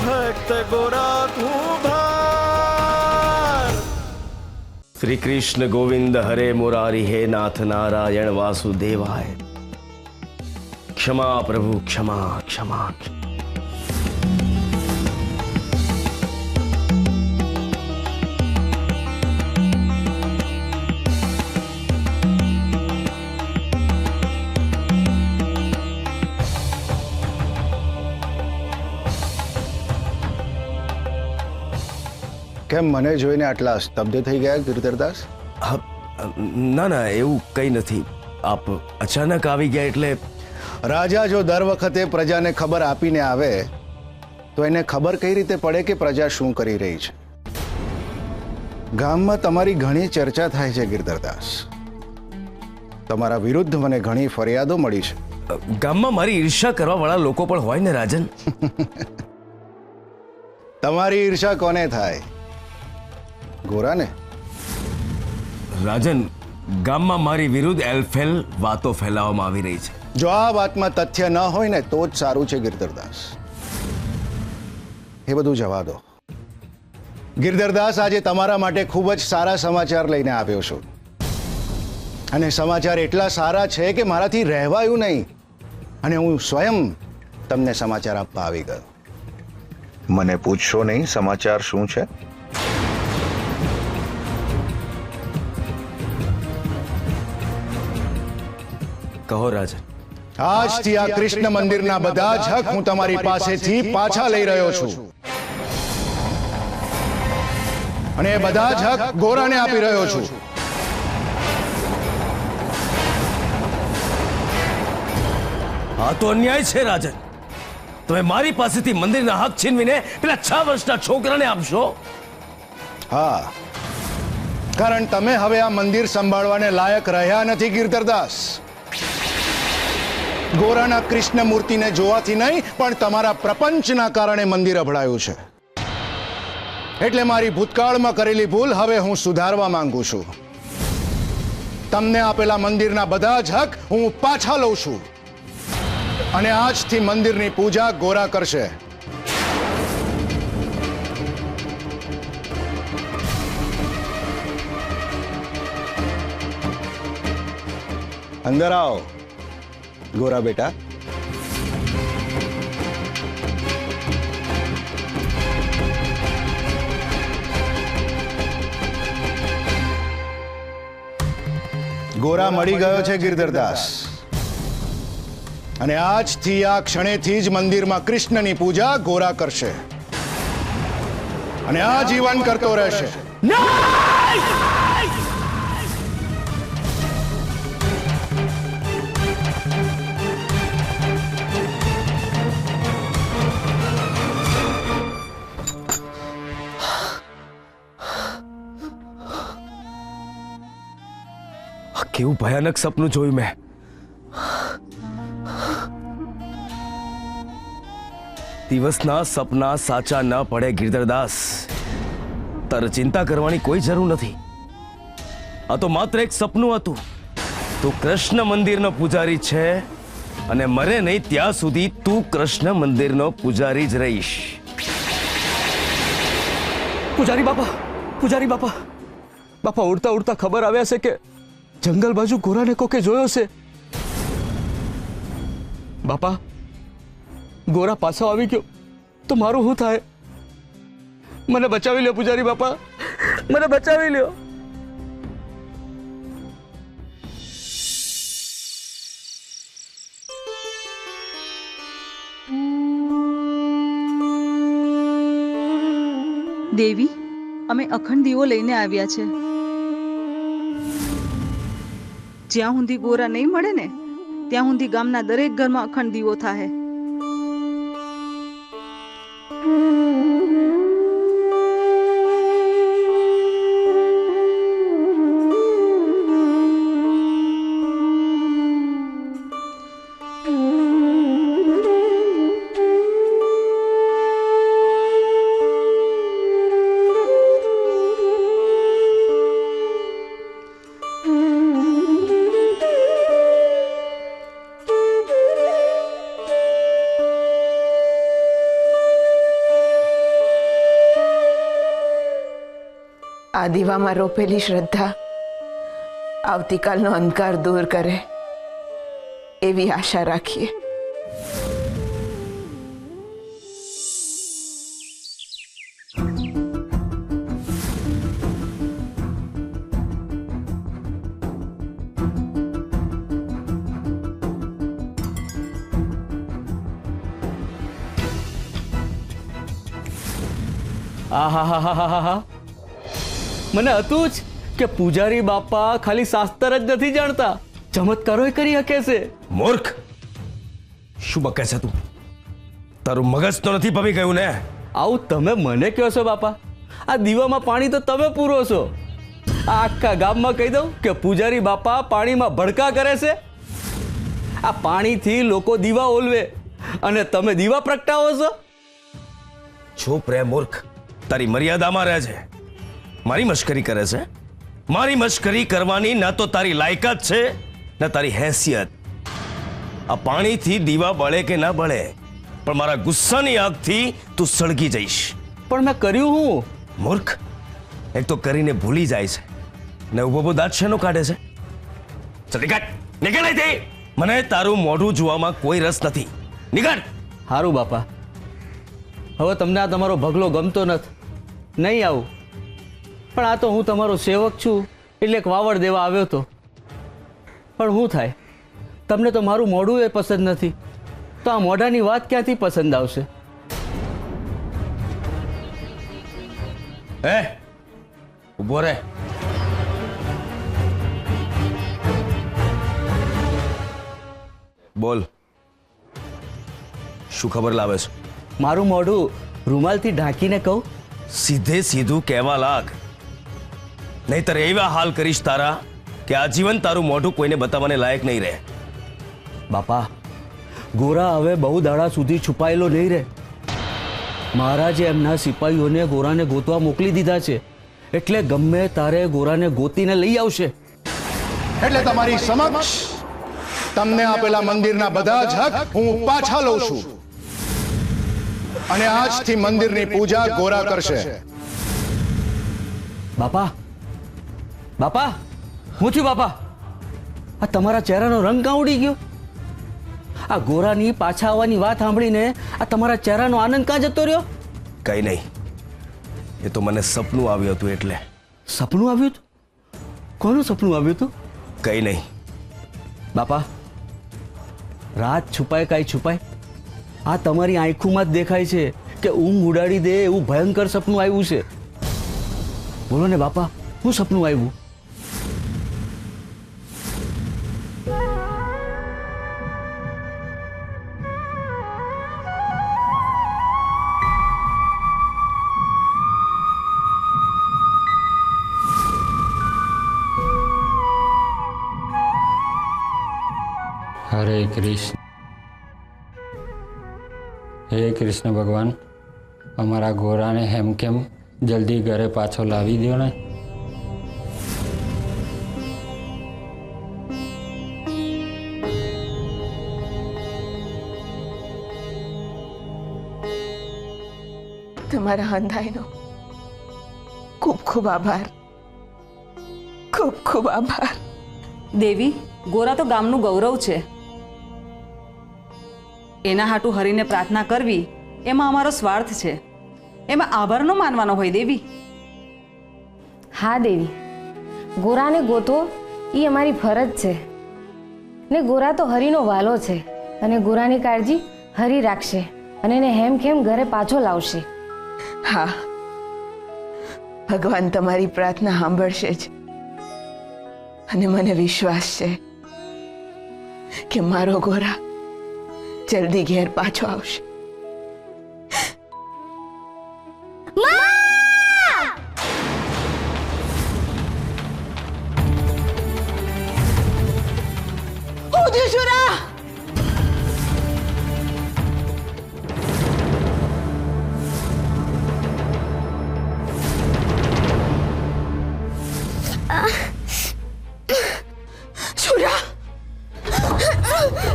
भक्त गोरा कुभार। श्री कृष्ण गोविंद हरे मुरारी हे नाथ नारायण वासुदेवाय। क्षमा प्रभु क्षमा क्षमा। કેમ મને જોઈને આટલા સ્તબ્ધ થઈ ગયા ગિરધરદાસ? ના ના, એવું કંઈ નથી. આપ અચાનક આવી ગયા એટલે. રાજા જો દર વખતે પ્રજાને ખબર આપીને આવે તો એને ખબર કઈ રીતે પડે કે પ્રજા શું કરી રહી છે? ગામમાં તમારી ઘણી ચર્ચા થાય છે ગિરધરદાસ. તમારા વિરુદ્ધ મને ઘણી ફરિયાદો મળી છે. ગામમાં મારી ઈર્ષા કરવા વાળા લોકો પણ હોય ને રાજન. તમારી ઈર્ષા કોને થાય? ગોરાને? રાજન, ગામમાં મારી વિરુદ્ધ એલફેલ વાતો ફેલાવવામાં આવી રહી છે. જો આ વાતમાં તથ્ય ન હોય ને તો જ સારું છે ગિરધરદાસ. એ બધું જવા દો. ગિરધરદાસ, આજે તમારા માટે ખૂબ જ સારા સમાચાર લઈને આવ્યો છું. અને સમાચાર એટલા સારા છે કે મારાથી રહેવાયું નહીં અને હું સ્વયં તમને સમાચાર આપવા આવી ગયો. મને પૂછશો નહીં સમાચાર શું છે? કહો રાજન. આજથી આ કૃષ્ણ મંદિરના બધા જ હક હું તમારી પાસેથી પાછા લઈ રહ્યો છું અને એ બધા જ હક ગોરાને આપી રહ્યો છું. આ તો અન્યાય છે રાજન. તમે મારી પાસેથી મંદિરના હક છીનવીને પેલા 6 વર્ષના છોકરાને આપશો? હા, કારણ તમે હવે આ મંદિર સંભાળવાને લાયક રહ્યા નથી ગિરધરદાસ. ગોરાના કૃષ્ણ મૂર્તિને જોવાથી નહીં પણ તમારા પ્રપંચના કારણે મંદિર અભડાયું છે. એટલે મારી ભૂતકાળમાં કરેલી ભૂલ હવે હું સુધારવા માંગુ છું. તમને આપેલા મંદિરના બધા જ હક હું પાછા લઉં છું અને આજથી મંદિરની પૂજા ગોરા કરશે. અંદર આવો ગોરા બેટા. ગોરા મળી ગયો છે ગિરધરદાસ અને આજથી આ ક્ષણેથી જ મંદિરમાં કૃષ્ણની પૂજા ગોરા કરશે અને આ જીવન કરતો રહેશે. કેવું ભયાનક સપનું જોયું મેં. દિવસના સપના સાચા ન પડે ગિરધરદાસ. તારે ચિંતા કરવાની કોઈ જરૂર નથી. આ તો માત્ર એક સપનું હતું. તું કૃષ્ણ મંદિરનો પૂજારી છે અને મરે નહીં ત્યાં સુધી તું કૃષ્ણ મંદિરનો પૂજારી જ રહીશ. પૂજારી બાપા, પૂજારી બાપા, બાપા ઉડતા ઉડતા ખબર આવ્યા છે કે જંગલ બાજુ ગોરાને કોકે જોયો છે. બાપા, ગોરા પાછો આવી ગયો તો મારું શું થાય? મને બચાવી લ્યો પૂજારી બાપા, મને બચાવી લ્યો. દેવી, અમે અખંડ દીવો લઈને આવ્યા છે. જ્યાં સુધી ગોરા નહીં મળે ને ત્યાં સુધી ગામના દરેક ઘરમાં અખંડ દીવો થાય. આ દીવામાં રોપેલી શ્રદ્ધા આવતીકાલનો અંધકાર દૂર કરે એવી આશા રાખીએ. આહાહાહાહાહા. મને હતું જ કે પૂજારી બાપા ખાલી શાસ્ત્ર જ નથી જાણતા, ચમત્કારો કરી શકે છે. મૂર્ખ, શું બકે છે તું? તારું મગજ તો નથી ભમી ગયું ને? આવું તમે મને કહો છો બાપા? આ દીવામાં પાણી તો તમે પૂરો છો. આ આખા ગામમાં કહી દઉં કે પૂજારી બાપા પાણીમાં ભડકા કરે છે. આ પાણીથી લોકો દીવા ઓલવે અને તમે દીવા પ્રગટાવો છો. ચૂપ રે મૂર્ખ, તારી મર્યાદામાં રહે છે. મારી મશ્કરી કરે છે? મારી મશ્કરી કરવાની ના તો તારી લાયકાત છે ના તારી હેસિયત. આ પાણીથી દીવા બળે કે ના બળે, પણ મારા ગુસ્સાની આગથી તું સળગી જઈશ. પણ મેં કર્યું હું? મૂર્ખ, એક તો કરીને ભૂલી જાય છે ને ઉભો દાંત શેનો કાઢે છે? ચાલ નીકળ, નીકળ અહીંથી. મને તારું મોઢું જોવામાં કોઈ રસ નથી. નીકળ. સારું બાપા, હવે તમને આ તમારો ભગલો ગમતો નથી, નહીં આવું. પણ આ તો હું તમારો સેવક છું એટલે એક વાવડ દેવા આવ્યો હતો. પણ શું થાય, તમને તો મારું મોઢું એ પસંદ નથી, તો આ મોઢાની વાત ક્યાંથી પસંદ આવશે? હે, ઉભો રે. બોલ, શું ખબર લાવે છે? મારું મોઢું રૂમાલથી ઢાંકીને કહું? સીધે સીધું કહેવા લાગ, નહીતર એવા હાલ કરીશ તારા કે આજીવન તારું મોઢું કોઈને બતાવવાને લાયક નહીં રહે. બાપા, ગોરા હવે બહુ દાડા સુધી છુપાયેલો નહીં રહે. મહારાજે એમના સિપાહીઓને ગોરાને ગોતવા મોકલી દીધા છે, એટલે ગમે તારે ગોરાને ગોતીને લઈ આવશે. એટલે તમારી સમક્ષ તમને આપેલા મંદિરના બધા જ હક હું પાછા લઉં છું અને આજથી મંદિરની પૂજા ગોરા કરશે. બાપા, બાપા, હું થયું બાપા? આ તમારા ચહેરાનો રંગ કાં ઉડી ગયો? આ ગોરાની પાછા આવવાની વાત સાંભળીને આ તમારા ચહેરાનો આનંદ કાં જતો રહ્યો? કઈ નહીં, એ તો મને સપનું આવ્યું હતું એટલે. સપનું આવ્યું હતું? કોનું સપનું આવ્યું હતું? કઈ નહીં બાપા, રાત છુપાય કાંઈ છુપાય? આ તમારી આંખોમાં જ દેખાય છે કે ઊંઘ ઉડાડી દે એવું ભયંકર સપનું આવ્યું છે. બોલો ને બાપા, શું સપનું આવ્યું? હરે કૃષ્ણ. હે કૃષ્ણ ભગવાન, અમારા ગોરાને હેમ કેમ જલ્દી ઘરે પાછો લાવી દો ને. તમારા હંધાઈનો ખૂબ ખૂબ આભાર, ખૂબ ખૂબ આભાર. દેવી, ગોરા તો ગામનું ગૌરવ છે. એના હાટુ હરીને પ્રાર્થના કરવી એમાં અમારો સ્વાર્થ છે, એમાં આભાર ન માનવાનો હોય દેવી. હા દેવી, ગોરાને ગોતવો એ અમારી ફરજ છે ને ગોરા તો હરીનો વાલો છે અને ગોરાની કાળજી હરી રાખશે અને એને હેમખેમ ઘરે પાછો લાવશે. હા, ભગવાન તમારી પ્રાર્થના સાંભળશે જ અને મને વિશ્વાસ છે કે મારો ગોરા જલ્દી ઘેર પાછો આવશે.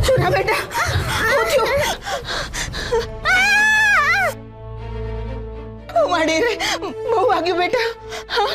શુરા બેટા, માડી રે, બહુ વાગ્યું બેટા. હા,